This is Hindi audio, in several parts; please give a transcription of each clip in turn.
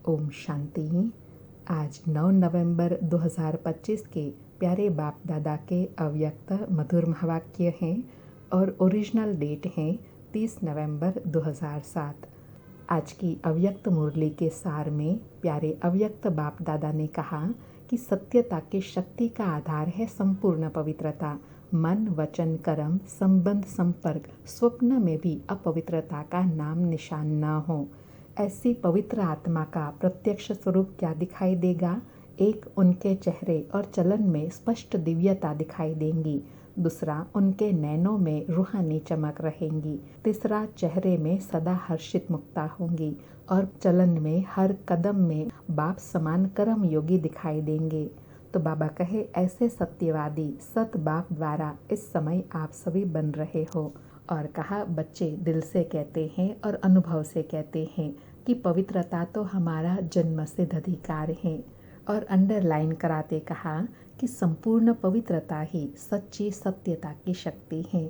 ओम शांति। आज 9 नवंबर 2025 के प्यारे बाप दादा के अव्यक्त मधुर महावाक्य हैं और ओरिजिनल डेट है 30 नवंबर 2007। आज की अव्यक्त मुरली के सार में प्यारे अव्यक्त बाप दादा ने कहा कि सत्यता की शक्ति का आधार है संपूर्ण पवित्रता। मन वचन कर्म संबंध संपर्क स्वप्न में भी अपवित्रता का नाम निशान न हो। ऐसी पवित्र आत्मा का प्रत्यक्ष स्वरूप क्या दिखाई देगा? एक, उनके चेहरे और चलन में स्पष्ट दिव्यता दिखाई देंगी। दूसरा, उनके नैनों में रूहानी चमक रहेंगी। तीसरा, चेहरे में सदा हर्षित मुक्ता होंगी और चलन में हर कदम में बाप समान कर्म योगी दिखाई देंगे। तो बाबा कहे, ऐसे सत्यवादी सत बाप द्वारा इस समय आप सभी बन रहे हो। और कहा, बच्चे दिल से कहते हैं और अनुभव से कहते हैं कि पवित्रता तो हमारा जन्मसिद्ध अधिकार है। और अंडरलाइन कराते कहा कि संपूर्ण पवित्रता ही सच्ची सत्यता की शक्ति है।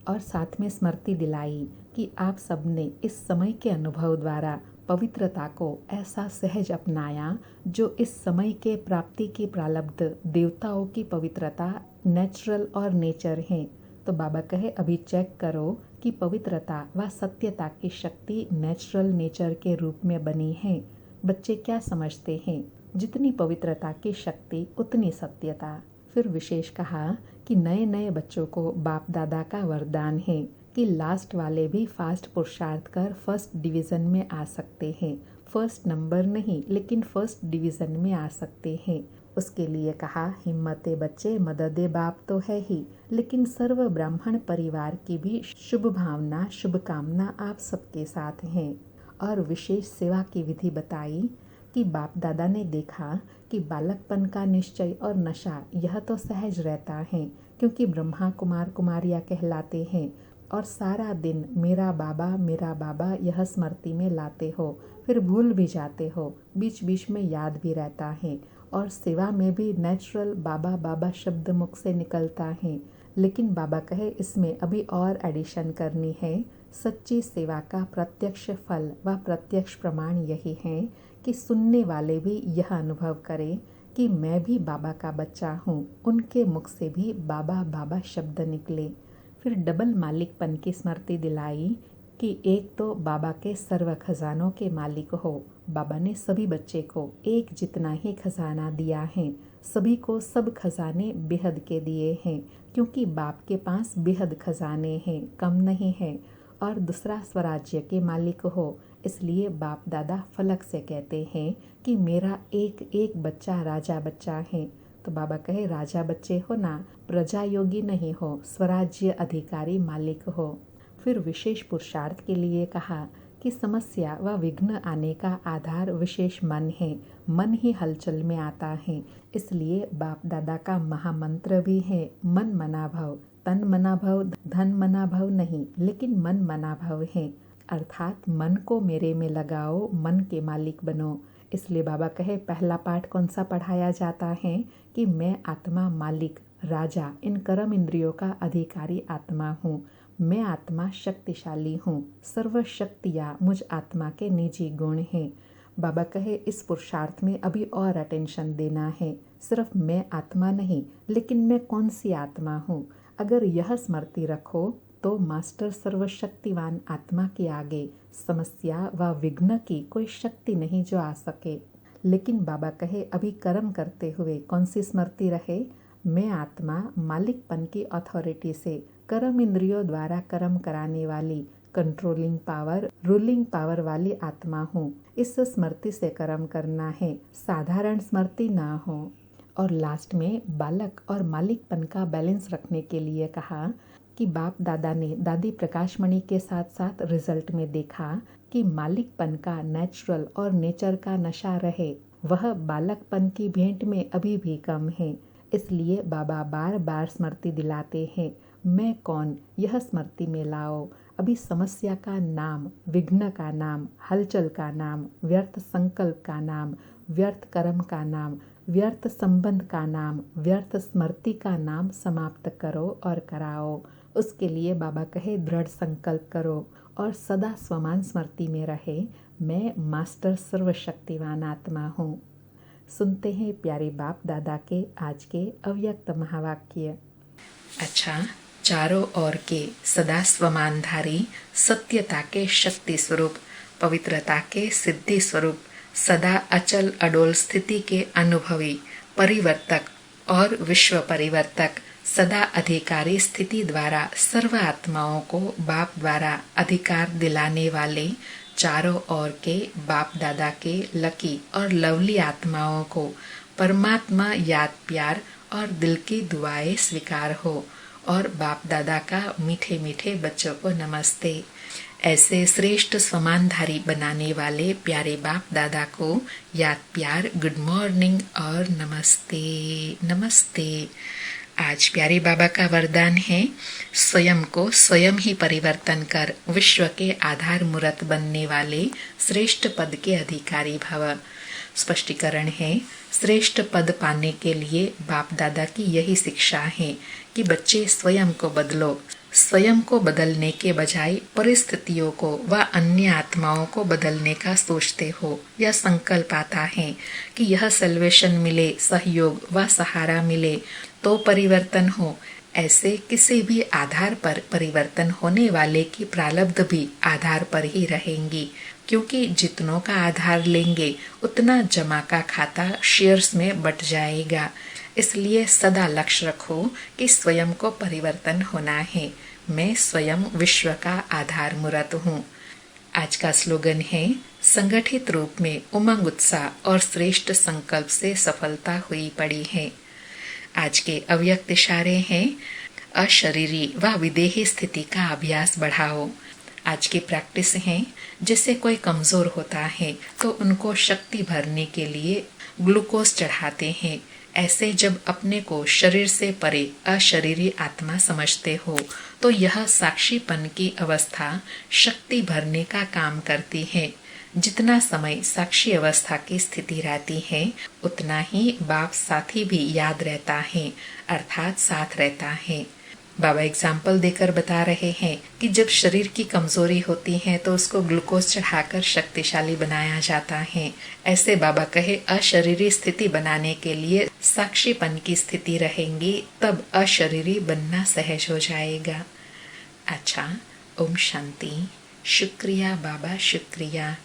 और साथ में स्मृति दिलाई कि आप सबने इस समय के अनुभव द्वारा पवित्रता को ऐसा सहज अपनाया जो इस समय के प्राप्ति की प्रारब्ध देवताओं की पवित्रता नेचुरल और नेचर है। तो बाबा कहे, अभी चेक करो कि पवित्रता व सत्यता की शक्ति नेचुरल नेचर के रूप में बनी है। बच्चे क्या समझते हैं? जितनी पवित्रता की शक्ति उतनी सत्यता। फिर विशेष कहा कि नए नए बच्चों को बाप दादा का वरदान है कि लास्ट वाले भी फास्ट पुरुषार्थ कर फर्स्ट डिवीज़न में आ सकते हैं। फर्स्ट नंबर नहीं, लेकिन फर्स्ट डिवीज़न में आ सकते हैं। उसके लिए कहा, हिम्मते बच्चे, मददे बाप तो है ही, लेकिन सर्व ब्राह्मण परिवार की भी शुभ भावना शुभकामना आप सबके साथ हैं। और विशेष सेवा की विधि बताई कि बाप दादा ने देखा कि बालकपन का निश्चय और नशा यह तो सहज रहता है क्योंकि ब्रह्मा कुमार कुमारियाँ कहलाते हैं और सारा दिन मेरा बाबा यह स्मृति में लाते हो, फिर भूल भी जाते हो, बीच बीच में याद भी रहता है और सेवा में भी नेचुरल बाबा बाबा शब्द मुख से निकलता है। लेकिन बाबा कहे, इसमें अभी और एडिशन करनी है। सच्ची सेवा का प्रत्यक्ष फल व प्रत्यक्ष प्रमाण यही है कि सुनने वाले भी यह अनुभव करें कि मैं भी बाबा का बच्चा हूँ, उनके मुख से भी बाबा बाबा शब्द निकले। फिर डबल मालिकपन की स्मृति दिलाई कि एक तो बाबा के सर्व खजानों के मालिक हो। बाबा ने सभी बच्चे को एक जितना ही खजाना दिया है। सभी को सब खजाने बेहद के दिए हैं क्योंकि बाप के पास बेहद खजाने हैं, कम नहीं है। और दूसरा, स्वराज्य के मालिक हो, इसलिए बाप दादा फलक से कहते हैं कि मेरा एक एक बच्चा राजा बच्चा है। तो बाबा कहे, राजा बच्चे हो ना, प्रजा योगी नहीं हो, स्वराज्य अधिकारी मालिक हो। फिर विशेष पुरुषार्थ के लिए कहा कि समस्या व विघ्न आने का आधार विशेष मन है। मन ही हलचल में आता है, इसलिए बाप दादा का महामंत्र भी है, मन मना भव। तन मना भव, धन मना भव नहीं, लेकिन मन मना भव है। अर्थात मन को मेरे में लगाओ, मन के मालिक बनो। इसलिए बाबा कहे, पहला पाठ कौन सा पढ़ाया जाता है कि मैं आत्मा मालिक राजा इन कर्म इंद्रियों का अधिकारी आत्मा हूँ। मैं आत्मा शक्तिशाली हूँ, सर्व शक्तियाँ मुझ आत्मा के निजी गुण हैं। बाबा कहे, इस पुरुषार्थ में अभी और अटेंशन देना है। सिर्फ मैं आत्मा नहीं, लेकिन मैं कौन सी आत्मा हूँ। अगर यह स्मृति रखो तो मास्टर सर्वशक्तिवान आत्मा के आगे समस्या व विघ्न की कोई शक्ति नहीं जो आ सके। लेकिन बाबा कहे, अभी कर्म करते हुए कौन सी स्मृति रहे? मैं आत्मा मालिकपन की अथॉरिटी से कर्म इंद्रियों द्वारा कर्म कराने वाली कंट्रोलिंग पावर रूलिंग पावर वाली आत्मा हूँ। इस स्मृति से कर्म करना है, साधारण स्मृति ना हो। और लास्ट में बालक और मालिकपन का बैलेंस रखने के लिए कहा कि बाप दादा ने दादी प्रकाशमणि के साथ साथ रिजल्ट में देखा कि मालिकपन का नेचुरल और नेचर का नशा रहे, वह बालकपन की भेंट में अभी भी कम है। इसलिए बाबा बार बार स्मृति दिलाते हैं, मैं कौन, यह स्मृति में लाओ। अभी समस्या का नाम, विघ्न का नाम, हलचल का नाम, व्यर्थ संकल्प का नाम, व्यर्थ कर्म का नाम, व्यर्थ संबंध का नाम, व्यर्थ स्मृति का नाम समाप्त करो और कराओ। उसके लिए बाबा कहे, दृढ़ संकल्प करो और सदा स्वमान स्मृति में रहे। मैं मास्टर सर्वशक्तिवान आत्मा हूँ। सुनते हैं प्यारे बाप दादा के आज के अव्यक्त महावाक्य। अच्छा, चारों ओर के सदा स्वमानधारी, सत्यता के शक्ति स्वरूप, पवित्रता के सिद्धि स्वरूप, सदा अचल अडोल स्थिति के अनुभवी, परिवर्तक और विश्व परिवर्तक, सदा अधिकारी स्थिति द्वारा सर्व आत्माओं को बाप द्वारा अधिकार दिलाने वाले चारों ओर के बाप दादा के लकी और लवली आत्माओं को परमात्मा याद प्यार और दिल की दुआएं स्वीकार हो और बाप दादा का मीठे मीठे बच्चों को नमस्ते। ऐसे श्रेष्ठ समानधारी बनाने वाले प्यारे बाप दादा को याद प्यार, गुड मॉर्निंग और नमस्ते नमस्ते। आज प्यारे बाबा का वरदान है, स्वयं को स्वयं ही परिवर्तन कर विश्व के आधार मूर्त बनने वाले श्रेष्ठ पद के अधिकारी भव। स्पष्टीकरण है, श्रेष्ठ पद पाने के लिए बाप दादा की यही शिक्षा है कि बच्चे स्वयं को बदलो। स्वयं को बदलने के बजाय परिस्थितियों को व अन्य आत्माओं को बदलने का सोचते हो। यह संकल्प आता है कि यह सल्वेशन मिले, सहयोग व सहारा मिले तो परिवर्तन हो। ऐसे किसी भी आधार पर परिवर्तन होने वाले की प्रारब्ध भी आधार पर ही रहेंगी, क्योंकि जितनों का आधार लेंगे उतना जमा का खाता शेयर्स में बट जाएगा। इसलिए सदा लक्ष्य रखो कि स्वयं को परिवर्तन होना है। मैं स्वयं विश्व का आधार मूर्त हूँ। आज का स्लोगन है, संगठित रूप में उमंग उत्साह और श्रेष्ठ संकल्प से सफलता हुई पड़ी है। आज के अव्यक्त इशारे हैं, अशरीरी व विदेही स्थिति का अभ्यास बढ़ाओ। आज की प्रैक्टिस है, जैसे कोई कमजोर होता है तो उनको शक्ति भरने के लिए ग्लूकोज चढ़ाते हैं। ऐसे जब अपने को शरीर से परे अशरीरी आत्मा समझते हो तो यह साक्षीपन की अवस्था शक्ति भरने का काम करती है। जितना समय साक्षी अवस्था की स्थिति रहती है उतना ही बाप साथी भी याद रहता है, अर्थात साथ रहता है। बाबा एग्जाम्पल देकर बता रहे हैं कि जब शरीर की कमजोरी होती है तो उसको ग्लूकोज चढ़ाकर शक्तिशाली बनाया जाता है। ऐसे बाबा कहे, अशरीरी स्थिति बनाने के लिए साक्षीपन की स्थिति रहेंगी, तब अशरीरी बनना सहज हो जाएगा। अच्छा, ओम शांति। शुक्रिया बाबा, शुक्रिया।